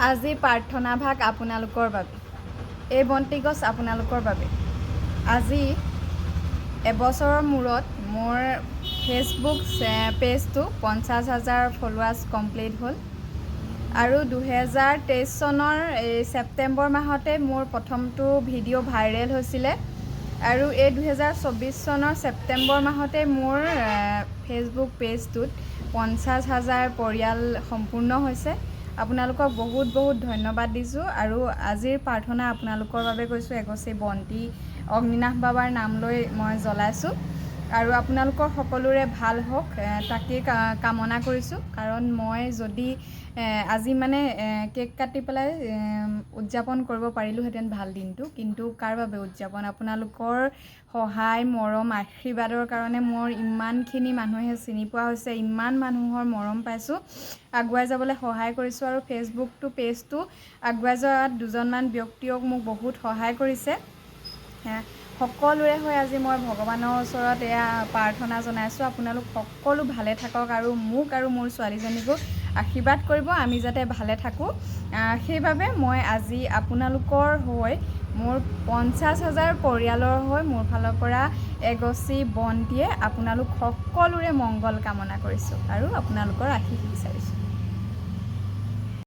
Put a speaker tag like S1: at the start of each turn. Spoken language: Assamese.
S1: আজি প্ৰাৰ্থনা ভাগ আপোনালোকৰ বাবে। এই বন্তি গছ আপোনালোকৰ বাবে। আজি এবছৰৰ মূৰত মোৰ ফেচবুক পেজটো 50,000 ফলোৱাৰ্ছ কমপ্লিট হ'ল আৰু 2023 চনৰ ছেপ্টেম্বৰ মাহতে মোৰ প্ৰথমটো ভিডিঅ' ভাইৰেল হৈছিলে আৰু এই 2024 চনৰ ছেপ্টেম্বৰ মাহতে মোৰ ফেচবুক পেজটোত 50,000 পৰিয়াল সম্পূৰ্ণ হৈছে। আপোনালোকক বহুত বহুত ধন্যবাদ দিছোঁ আৰু আজিৰ প্ৰাৰ্থনা আপোনালোকৰ বাবে কৈছোঁ। এগছি বন্তি অগ্নিনাভ বাবাৰ নাম লৈ মই জ্বলাইছোঁ আৰু আপোনালোকৰ সকলোৰে ভাল হওক তাকেই কামনা কৰিছোঁ। কাৰণ মই যদি আজি মানে কেক কাটি পেলাই উদযাপন কৰিব পাৰিলোঁহেঁতেন ভাল দিনটো, কিন্তু কাৰ বাবে উদযাপন, আপোনালোকৰ সহায় মৰম আশীৰ্বাদৰ কাৰণে মোৰ ইমানখিনি মানুহে চিনি পোৱা হৈছে, ইমান মানুহৰ মৰম পাইছোঁ, আগুৱাই যাবলৈ সহায় কৰিছোঁ আৰু ফেচবুকটো পেজটো আগুৱাই যোৱাত দুজনমান ব্যক্তিয়েও মোক বহুত সহায় কৰিছে। সকলোৰে হৈ আজি মই ভগৱানৰ ওচৰত এয়া প্ৰাৰ্থনা জনাইছোঁ, আপোনালোক সকলো ভালে থাকক আৰু মোক আৰু মোৰ ছোৱালীজনীকো আশীৰ্বাদ কৰিব, আমি যাতে ভালে থাকোঁ। সেইবাবে মই আজি আপোনালোকৰ হৈ মোৰ 50,000 পৰিয়ালৰ হৈ মোৰ ফালৰ পৰা এগছি বন্তিয়ে আপোনালোক সকলোৰে মংগল কামনা কৰিছোঁ আৰু আপোনালোকৰ আশীষ বিচাৰিছোঁ।